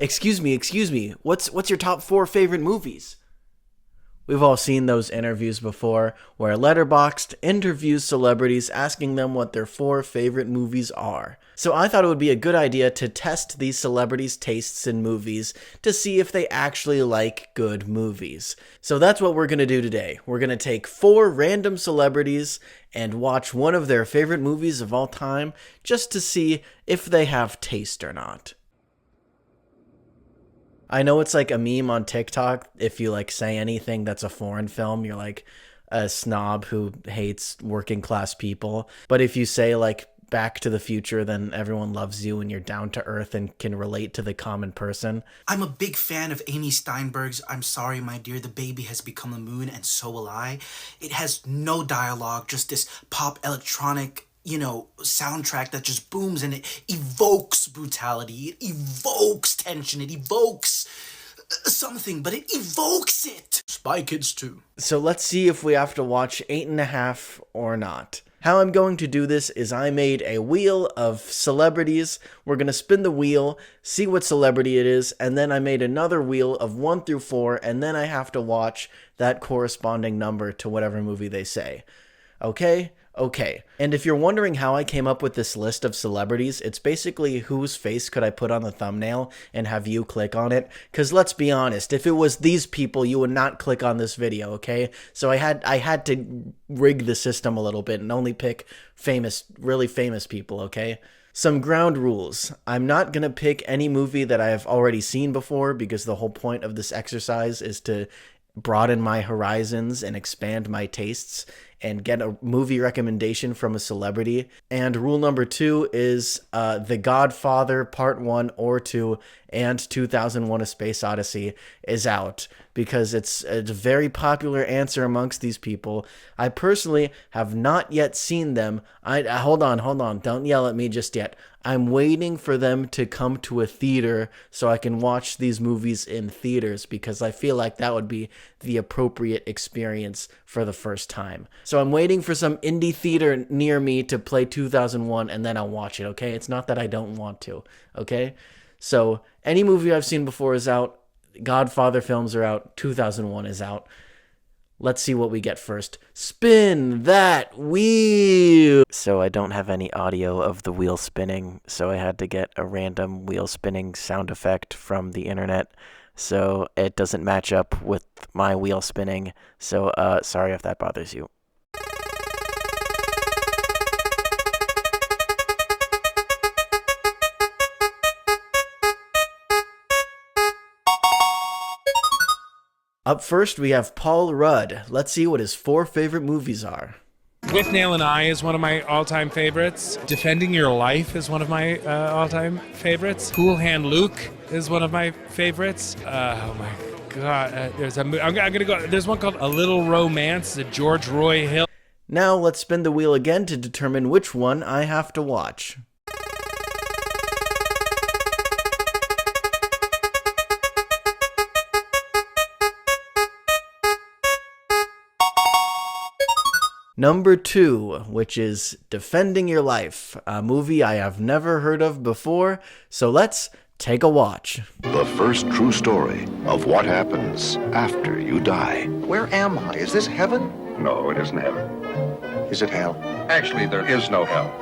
Excuse me, what's your top 4 favorite movies? We've all seen those interviews before where Letterboxd interviews celebrities asking them what their 4 favorite movies are. So I thought it would be a good idea to test these celebrities' tastes in movies to see if they actually like good movies. So that's what we're going to do today. We're going to take 4 random celebrities and watch one of their favorite movies of all time just to see if they have taste or not. I know it's like a meme on TikTok. If you like say anything that's a foreign film, you're like a snob who hates working class people. But if you say like Back to the Future, then everyone loves you and you're down to earth and can relate to the common person. I'm a big fan of Amy Steinberg's I'm Sorry, My Dear, the Baby Has Become the Moon, and So Will I. It has no dialogue, just this pop electronic soundtrack that just booms, and it evokes brutality, it evokes tension, it evokes something, but it evokes it. Spy Kids 2. So let's see if we have to watch 8.5 or not. How I'm going to do this is I made a wheel of celebrities. We're going to spin the wheel, see what celebrity it is, and then I made another wheel of 1 through 4, and then I have to watch that corresponding number to whatever movie they say. Okay? Okay. And if you're wondering how I came up with this list of celebrities, it's basically whose face could I put on the thumbnail and have you click on it? Because let's be honest, if it was these people, you would not click on this video, okay? So I had to rig the system a little bit and only pick really famous people, okay? Some ground rules. I'm not going to pick any movie that I have already seen before because the whole point of this exercise is to broaden my horizons and expand my tastes and get a movie recommendation from a celebrity. And rule number 2 is The Godfather Part 1 or 2 and 2001: A Space Odyssey is out because it's a very popular answer amongst these people. I personally have not yet seen them. Hold on, don't yell at me just yet. I'm waiting for them to come to a theater so I can watch these movies in theaters because I feel like that would be the appropriate experience for the first time. So I'm waiting for some indie theater near me to play 2001 and then I'll watch it, okay? It's not that I don't want to, okay? So any movie I've seen before is out. Godfather films are out. 2001 is out. Let's see what we get first. Spin that wheel! So I don't have any audio of the wheel spinning, so I had to get a random wheel spinning sound effect from the internet. So it doesn't match up with my wheel spinning. So sorry if that bothers you. Up first, we have Paul Rudd. Let's see what his 4 favorite movies are. With Nail and I is one of my all-time favorites. Defending Your Life is one of my all-time favorites. Cool Hand Luke is one of my favorites. Oh my God, I'm gonna go. There's one called A Little Romance, the George Roy Hill. Now let's spin the wheel again to determine which one I have to watch. Number 2, which is Defending Your Life, a movie I have never heard of before, so let's take a watch. The first true story of what happens after you die. Where am I? Is this heaven? No, it isn't heaven. Is it hell? Actually, there is no hell.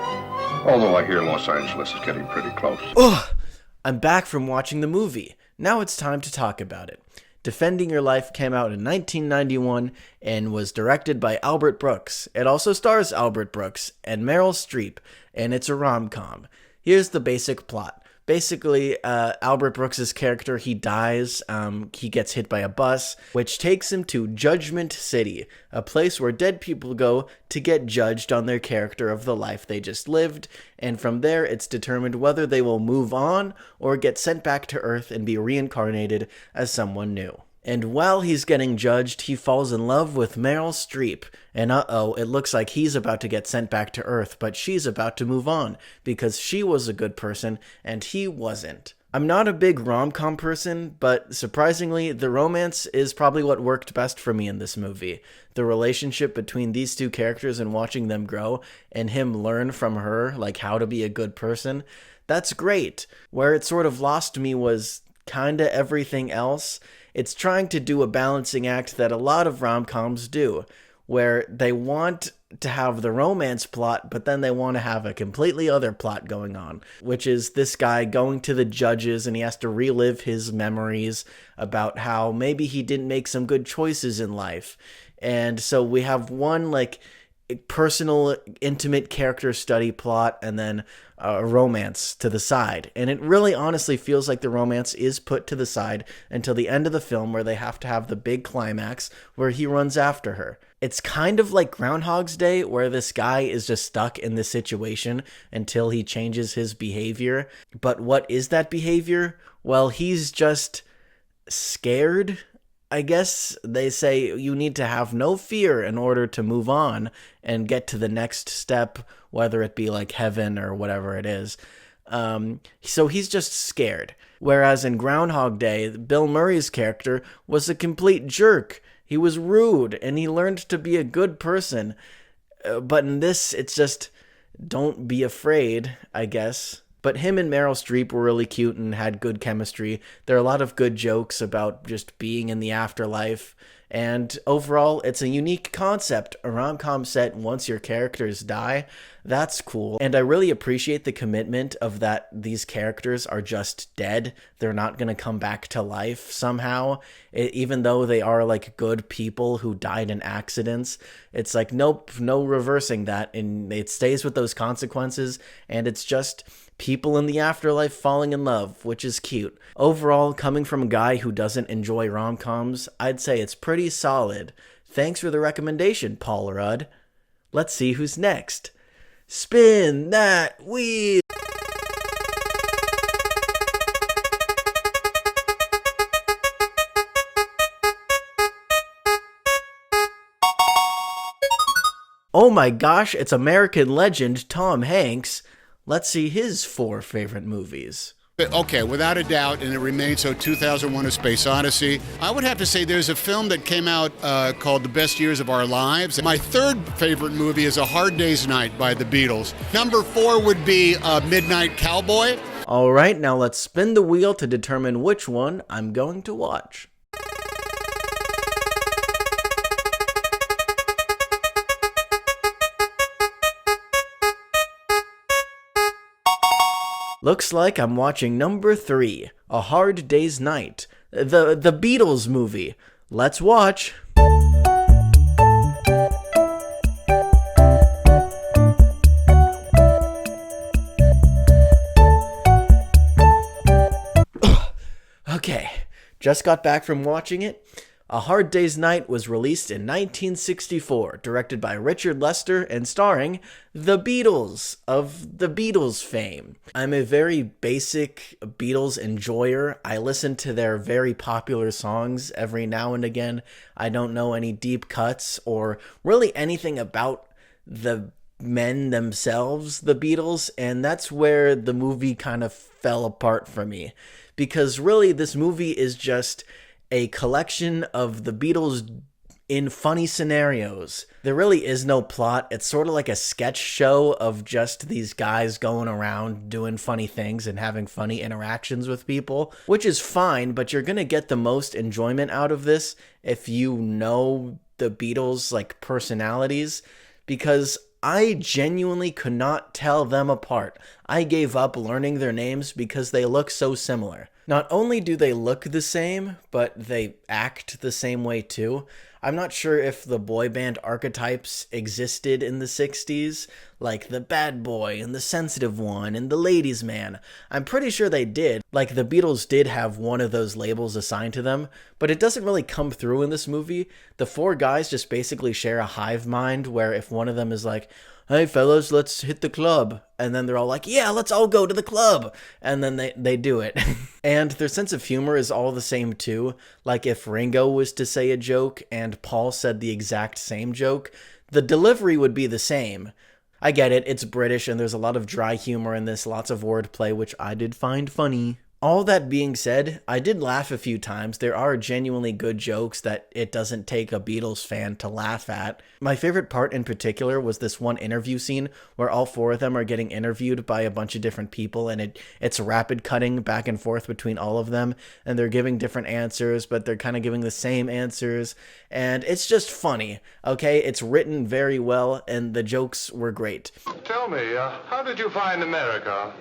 Although I hear Los Angeles is getting pretty close. Ugh! I'm back from watching the movie. Now it's time to talk about it. Defending Your Life came out in 1991 and was directed by Albert Brooks. It also stars Albert Brooks and Meryl Streep, and it's a rom-com. Here's the basic plot. Basically, Albert Brooks' character, he dies. He gets hit by a bus, which takes him to Judgment City, a place where dead people go to get judged on their character of the life they just lived, and from there it's determined whether they will move on or get sent back to Earth and be reincarnated as someone new. And while he's getting judged, he falls in love with Meryl Streep. And it looks like he's about to get sent back to Earth, but she's about to move on because she was a good person and he wasn't. I'm not a big rom-com person, but surprisingly, the romance is probably what worked best for me in this movie. The relationship between these two characters and watching them grow and him learn from her, like how to be a good person, that's great. Where it sort of lost me was kinda everything else. It's trying to do a balancing act that a lot of rom-coms do, where they want to have the romance plot, but then they want to have a completely other plot going on, which is this guy going to the judges and he has to relive his memories about how maybe he didn't make some good choices in life. And so we have one like personal, intimate character study plot and then a romance to the side. And it really honestly feels like the romance is put to the side until the end of the film, where they have to have the big climax where he runs after her. It's kind of like Groundhog's Day, where this guy is just stuck in this situation until he changes his behavior. But what is that behavior? Well, he's just scared. I guess they say you need to have no fear in order to move on and get to the next step, whether it be like heaven or whatever it is. So he's just scared. Whereas in Groundhog Day, Bill Murray's character was a complete jerk. He was rude and he learned to be a good person. But in this, it's just don't be afraid, I guess. But him and Meryl Streep were really cute and had good chemistry. There are a lot of good jokes about just being in the afterlife. And overall, it's a unique concept. A rom-com set once your characters die. That's cool. And I really appreciate the commitment of that these characters are just dead. They're not going to come back to life somehow. Even though they are like good people who died in accidents. It's like, nope, no reversing that. And it stays with those consequences. And it's just people in the afterlife falling in love, which is cute. Overall, coming from a guy who doesn't enjoy rom-coms, I'd say it's pretty solid. Thanks for the recommendation, Paul Rudd. Let's see who's next. Spin that wheel! Oh my gosh, it's American legend Tom Hanks. Let's see his 4 favorite movies. Okay, without a doubt, and it remains so, 2001: A Space Odyssey. I would have to say there's a film that came out called The Best Years of Our Lives. My 3rd favorite movie is A Hard Day's Night by the Beatles. Number 4 would be Midnight Cowboy. All right, now let's spin the wheel to determine which one I'm going to watch. Looks like I'm watching number 3, A Hard Day's Night, the Beatles movie. Let's watch. Okay, just got back from watching it. A Hard Day's Night was released in 1964, directed by Richard Lester and starring the Beatles of the Beatles fame. I'm a very basic Beatles enjoyer. I listen to their very popular songs every now and again. I don't know any deep cuts or really anything about the men themselves, the Beatles, and that's where the movie kind of fell apart for me. Because really, this movie is just a collection of the Beatles in funny scenarios. There really is no plot. It's sort of like a sketch show of just these guys going around doing funny things and having funny interactions with people, which is fine, but you're gonna get the most enjoyment out of this if you know the Beatles' like personalities, because I genuinely could not tell them apart. I gave up learning their names because they look so similar. Not only do they look the same, but they act the same way too. I'm not sure if the boy band archetypes existed in the 60s, like the bad boy and the sensitive one and the ladies' man. I'm pretty sure they did. Like, the Beatles did have one of those labels assigned to them, but it doesn't really come through in this movie. The 4 guys just basically share a hive mind where if one of them is like, hey fellas, let's hit the club, and then they're all like, yeah, let's all go to the club, and then they do it. And their sense of humor is all the same too. Like, if Ringo was to say a joke and Paul said the exact same joke, the delivery would be the same. I get it, it's British and there's a lot of dry humor in this, lots of wordplay, which I did find funny. All that being said, I did laugh a few times. There are genuinely good jokes that it doesn't take a Beatles fan to laugh at. My favorite part in particular was this one interview scene where all four of them are getting interviewed by a bunch of different people, and it's rapid cutting back and forth between all of them, and they're giving different answers, but they're kind of giving the same answers, and it's just funny, okay? It's written very well, and the jokes were great. Tell me, how did you find America?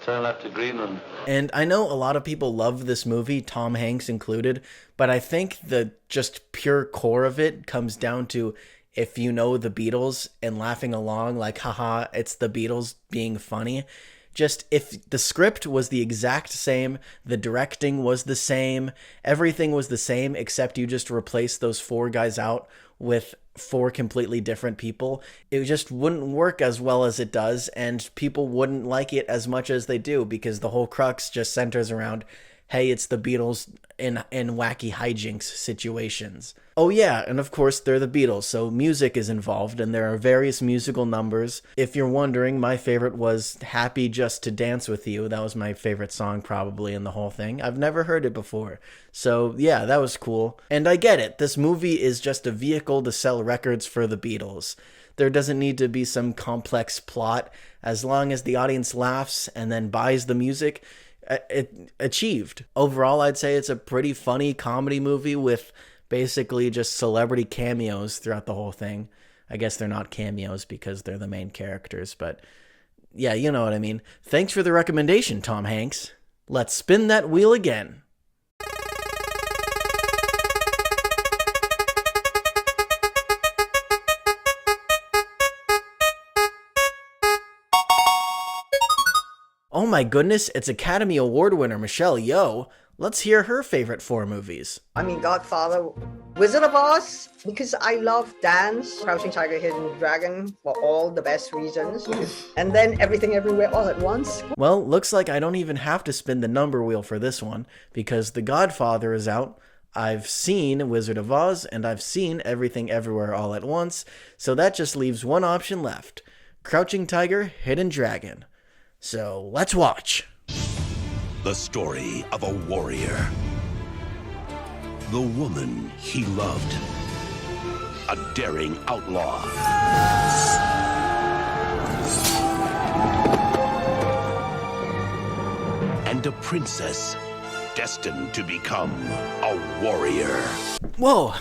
Turn left to Greenland. And I know a lot of people love this movie, Tom Hanks included, but I think the just pure core of it comes down to if you know the Beatles and laughing along like, haha, it's the Beatles being funny. Just if the script was the exact same, the directing was the same, everything was the same, except you just replace those four guys out with four completely different people, it just wouldn't work as well as it does, and people wouldn't like it as much as they do, because the whole crux just centers around, hey, it's the Beatles in wacky hijinks situations. Oh yeah, and of course they're the Beatles, so music is involved, and there are various musical numbers. If you're wondering, my favorite was Happy Just to Dance With You. That was my favorite song probably in the whole thing. I've never heard it before. So yeah, that was cool. And I get it, this movie is just a vehicle to sell records for the Beatles. There doesn't need to be some complex plot. As long as the audience laughs and then buys the music, it achieved. Overall, I'd say it's a pretty funny comedy movie with basically just celebrity cameos throughout the whole thing. I guess they're not cameos because they're the main characters, but yeah, you know what I mean. Thanks for the recommendation, Tom Hanks. Let's spin that wheel again. Oh my goodness, it's Academy Award winner Michelle Yeoh. Let's hear her favorite 4 movies. I mean, Godfather, Wizard of Oz, because I love dance, Crouching Tiger, Hidden Dragon, for all the best reasons, and then Everything Everywhere All at Once. Well, looks like I don't even have to spin the number wheel for this one, because The Godfather is out. I've seen Wizard of Oz, and I've seen Everything Everywhere All at Once, so that just leaves one option left. Crouching Tiger, Hidden Dragon. So, let's watch. The story of a warrior. The woman he loved. A daring outlaw. And a princess destined to become a warrior. Whoa!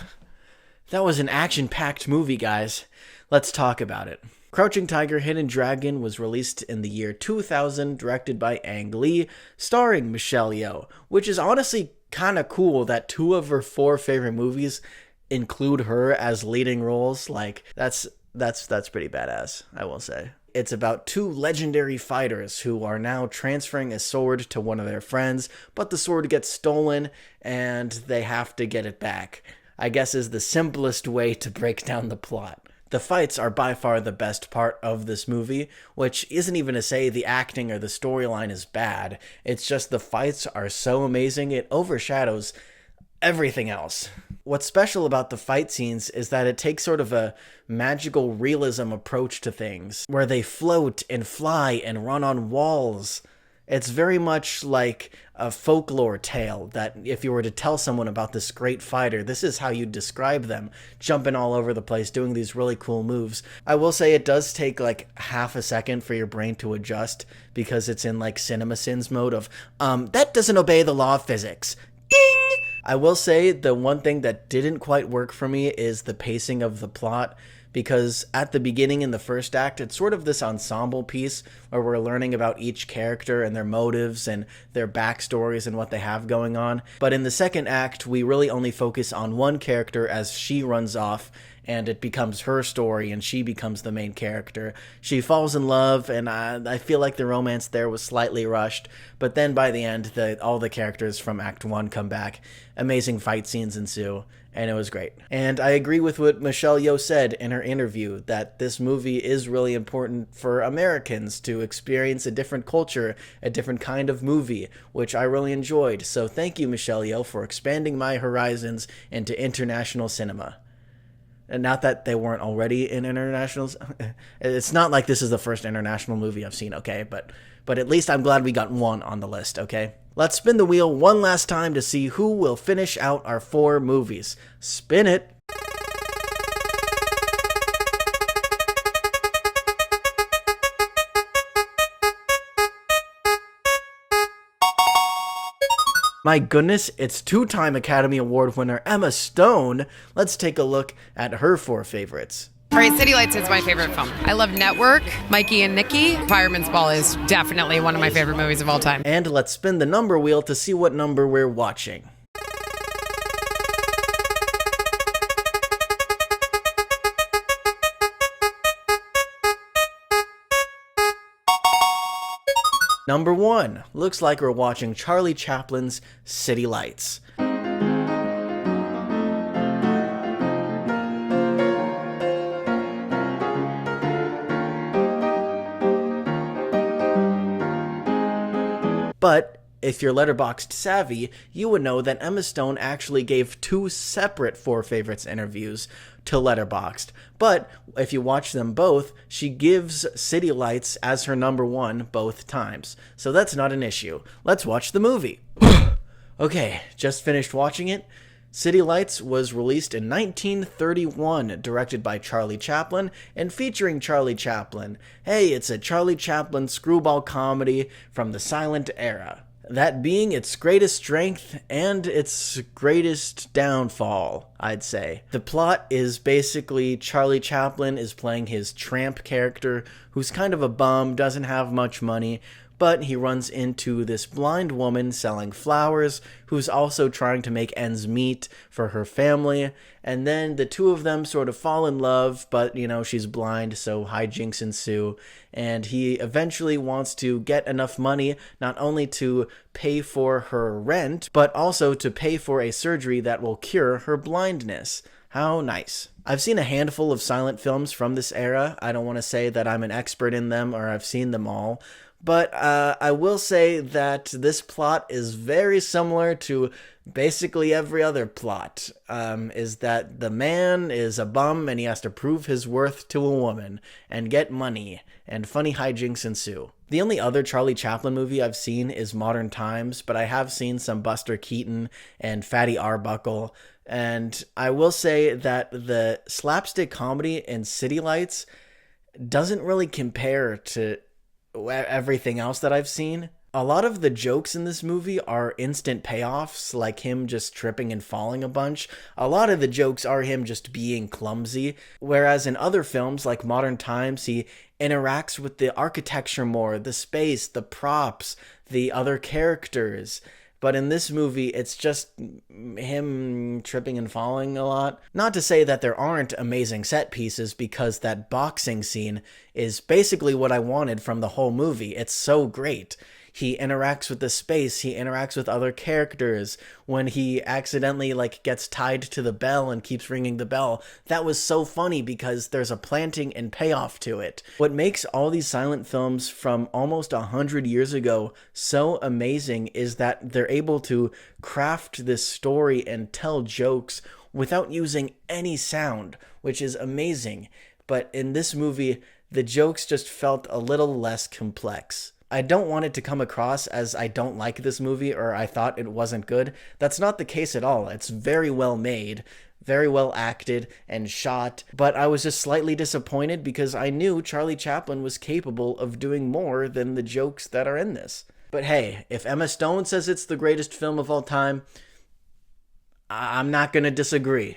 That was an action-packed movie, guys. Let's talk about it. Crouching Tiger, Hidden Dragon was released in the year 2000, directed by Ang Lee, starring Michelle Yeoh, which is honestly kind of cool that 2 of her 4 favorite movies include her as leading roles. Like, that's pretty badass, I will say. It's about 2 legendary fighters who are now transferring a sword to one of their friends, but the sword gets stolen and they have to get it back. I guess is the simplest way to break down the plot. The fights are by far the best part of this movie, which isn't even to say the acting or the storyline is bad. It's just the fights are so amazing, it overshadows everything else. What's special about the fight scenes is that it takes sort of a magical realism approach to things, where they float and fly and run on walls. It's very much like a folklore tale that if you were to tell someone about this great fighter, this is how you'd describe them, jumping all over the place, doing these really cool moves. I will say it does take like half a second for your brain to adjust because it's in like CinemaSins mode of, that doesn't obey the law of physics. Ding! I will say the one thing that didn't quite work for me is the pacing of the plot, because at the beginning in the first act, it's sort of this ensemble piece where we're learning about each character and their motives and their backstories and what they have going on. But in the second act, we really only focus on one character as she runs off and it becomes her story and she becomes the main character. She falls in love, and I feel like the romance there was slightly rushed, but then by the end, all the characters from Act 1 come back. Amazing fight scenes ensue, and it was great. And I agree with what Michelle Yeoh said in her interview, that this movie is really important for Americans to experience a different culture, a different kind of movie, which I really enjoyed. So thank you, Michelle Yeoh, for expanding my horizons into international cinema. And not that they weren't already in internationals. It's not like this is the first international movie I've seen, okay? But at least I'm glad we got one on the list, okay? Let's spin the wheel one last time to see who will finish out our 4 movies. Spin it. My goodness, it's 2-time Academy Award winner Emma Stone. Let's take a look at her 4 favorites. All right, City Lights is my favorite film. I love Network, Mikey and Nikki. Fireman's Ball is definitely one of my favorite movies of all time. And let's spin the number wheel to see what number we're watching. Number 1. Looks like we're watching Charlie Chaplin's City Lights. But if you're Letterboxd savvy, you would know that Emma Stone actually gave 2 separate 4 favorites interviews to Letterboxd. But if you watch them both, she gives City Lights as her number 1 both times. So that's not an issue. Let's watch the movie. Okay, just finished watching it. City Lights was released in 1931, directed by Charlie Chaplin, and featuring Charlie Chaplin. Hey, it's a Charlie Chaplin screwball comedy from the silent era. That being its greatest strength and its greatest downfall, I'd say. The plot is basically Charlie Chaplin is playing his tramp character, who's kind of a bum, doesn't have much money, but he runs into this blind woman selling flowers who's also trying to make ends meet for her family. And then the two of them sort of fall in love, but, you know, she's blind, so hijinks ensue. And he eventually wants to get enough money not only to pay for her rent, but also to pay for a surgery that will cure her blindness. How nice. I've seen a handful of silent films from this era. I don't want to say that I'm an expert in them or I've seen them all. But I will say that this plot is very similar to basically every other plot, is that the man is a bum and he has to prove his worth to a woman and get money, and funny hijinks ensue. The only other Charlie Chaplin movie I've seen is Modern Times, but I have seen some Buster Keaton and Fatty Arbuckle, and I will say that the slapstick comedy in City Lights doesn't really compare to everything else that I've seen. A lot of the jokes in this movie are instant payoffs, like him just tripping and falling a bunch. A lot of the jokes are him just being clumsy, whereas in other films like Modern Times, he interacts with the architecture more, the space, the props, the other characters. But in this movie, it's just him tripping and falling a lot. Not to say that there aren't amazing set pieces, because that boxing scene is basically what I wanted from the whole movie. It's so great. He interacts with the space, he interacts with other characters. When he accidentally gets tied to the bell and keeps ringing the bell, that was so funny because there's a planting and payoff to it. What makes all these silent films from almost 100 years ago so amazing is that they're able to craft this story and tell jokes without using any sound, which is amazing. But in this movie, the jokes just felt a little less complex. I don't want it to come across as I don't like this movie or I thought it wasn't good. That's not the case at all. It's very well made, very well acted and shot, but I was just slightly disappointed because I knew Charlie Chaplin was capable of doing more than the jokes that are in this. But hey, if Emma Stone says it's the greatest film of all time, I'm not going to disagree.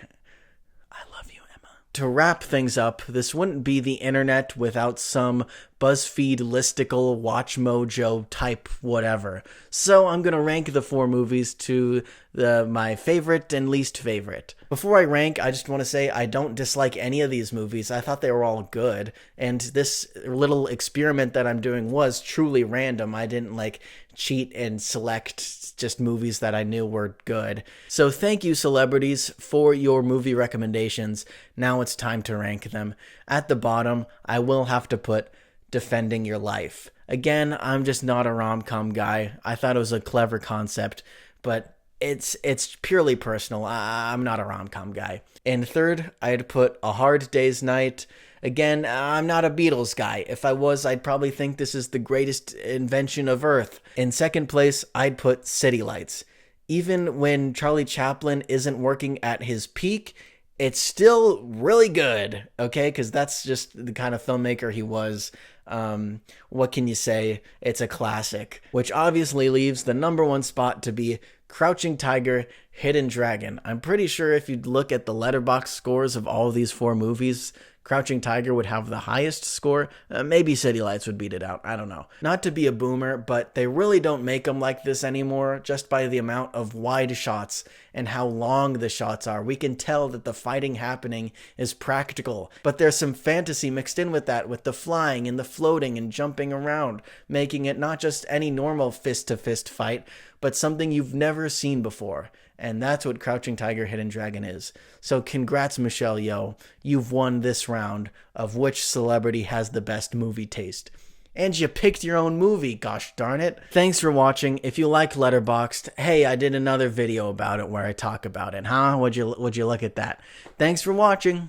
To wrap things up, this wouldn't be the internet without some BuzzFeed listicle, Watch Mojo type whatever. So I'm going to rank the 4 movies to my favorite and least favorite. Before I rank, I just want to say I don't dislike any of these movies. I thought they were all good. And this little experiment that I'm doing was truly random. I didn't cheat and select just movies that I knew were good. So thank you, celebrities, for your movie recommendations. Now it's time to rank them. At the bottom, I will have to put Defending Your Life. Again, I'm just not a rom-com guy. I thought it was a clever concept, but it's purely personal. I'm not a rom-com guy. And third, I'd put A Hard Day's Night. Again, I'm not a Beatles guy. If I was, I'd probably think this is the greatest invention of Earth. In second place, I'd put City Lights. Even when Charlie Chaplin isn't working at his peak, it's still really good, okay? Because that's just the kind of filmmaker he was. What can you say? It's a classic, which obviously leaves the number one spot to be Crouching Tiger, Hidden Dragon. I'm pretty sure if you look at the Letterboxd scores of all of these 4 movies, Crouching Tiger would have the highest score. Maybe City Lights would beat it out. I don't know. Not to be a boomer, but they really don't make them like this anymore, just by the amount of wide shots and how long the shots are. We can tell that the fighting happening is practical, but there's some fantasy mixed in with that, with the flying and the floating and jumping around, making it not just any normal fist-to-fist fight, but something you've never seen before. And that's what Crouching Tiger, Hidden Dragon is. So congrats, Michelle Yeoh. You've won this round of which celebrity has the best movie taste. And you picked your own movie, gosh darn it. Thanks for watching. If you like Letterboxd, hey, I did another video about it where I talk about it, huh? Would you look at that? Thanks for watching.